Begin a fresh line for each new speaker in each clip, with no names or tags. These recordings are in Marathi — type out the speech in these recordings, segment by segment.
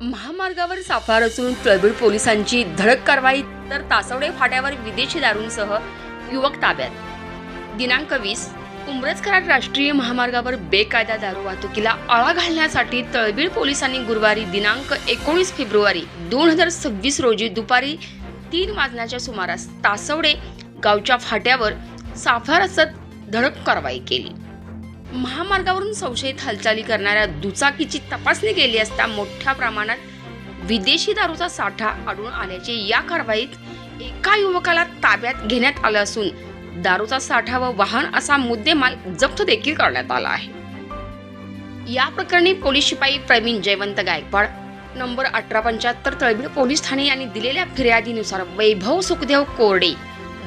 महामार्गावर सापळा रचून तळबीड पोलिसांची धडक कारवाई तर तासवडे फाट्यावर विदेशी दारूंसह युवक ताब्यात। दिनांक 20 उमरजखराड राष्ट्रीय महामार्गावर बेकायदा दारू वाहतुकीला आळा घालण्यासाठी तळबीड पोलिसांनी गुरुवारी दिनांक 19 फेब्रुवारी 2026 रोजी दुपारी 3 वाजण्याच्या सुमारास तासवडे गावच्या फाट्यावर सापळा रचत धडक कारवाई केली। महामार्गावरून संशयित हालचाली करणाऱ्या दुचाकीची तपासणी केली असता मोठ्या प्रमाणात विदेशी दारूचा साठा आढळून आल्याचे या कारवाईत एका युवकाला ताब्यात घेण्यात आलं असून दारूचा साठा व वाहन असा मुद्देमाल जप्त देखील करण्यात आला आहे। या प्रकरणी पोलीस शिपाई प्रवीण जयवंत गायकवाड नंबर 1875 तळबीड पोलीस ठाणे यांनी दिलेल्या फिर्यादीनुसार वैभव सुखदेव कोरडे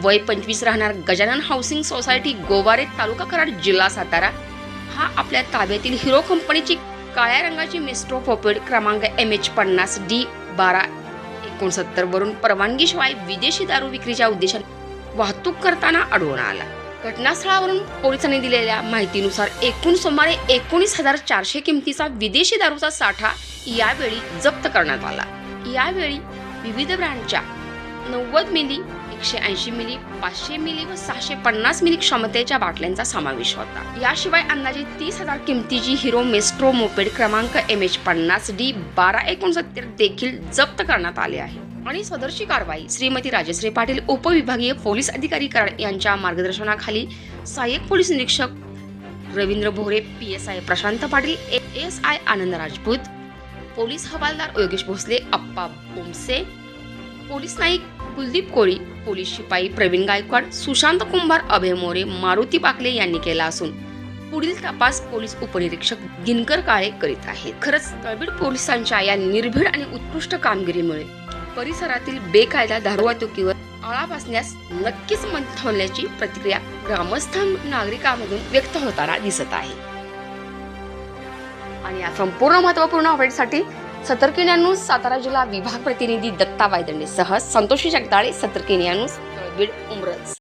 वय 25 राहणार गजानन हाऊसिंग सोसायटी गोवारे तालुका कराड जिल्हा सातारा हा आपल्या ताब्यातील हिरो कंपनीची काळ्या रंगाची मेस्ट्रो पोपेड क्रमांक MH50D1269 वरून परवानगीशिवाय विदेशी दारू विक्रीच्या उद्देशाने वाहतूक करताना आढळून आला। घटनास्थळावरून पोलिसांनी दिलेल्या माहितीनुसार एकूण सुमारे 19,400 किमतीचा विदेशी दारूचा साठा यावेळी जप्त करण्यात आला। यावेळी विविध ब्रँडच्या 90 मिली 180 मिली 500 मिली व 650 मिली क्षमतेच्या बाटल्यांचा समावेश होता। याशिवाय अंदाजे 30,000 किमतीची हिरो मेस्ट्रो मोपेड क्रमांक MH50D1269 देखील जप्त करण्यात आले आहे आणि सदरची कारवाई श्रीमती राजश्री पाटील उपविभागीय पोलीस अधिकारी कराड यांच्या मार्गदर्शनाखाली सहाय्यक पोलीस निरीक्षक रवींद्र भोरे PSI प्रशांत पाटील ASI आनंद राजपूत पोलीस हवालदार योगेश भोसले अप्पा बोमसे पोलीस नाईक कुलदीप कोळी पोलीस शिपाई प्रवीण गायकवाड सुशांत कुंभार अभय मोरे मारुती पाकले यांनी केला असून पुढील तपास पोलीस उपनिरीक्षक दिनकर काळे करीत आहेत। खरंच तळबीड पोलिसांच्या या निर्भीड आणि उत्कृष्ट कामगिरीमुळे परिसरातील बेकायदा दारू वाहतुकीवर आळा बसण्यास नक्कीच मदत होण्याची प्रतिक्रिया ग्रामस्थ नागरिकांमधून व्यक्त होताना दिसत आहे। आणि या संपूर्ण महत्त्वपूर्ण अपडेटसाठी सतर्किणी न्यूज सातारा जिल्हा विभाग प्रतिनिधी दत्ता वायदंडेसह संतोषी जगदाळे, सतर्किणी न्यूज तळबीड उमरज।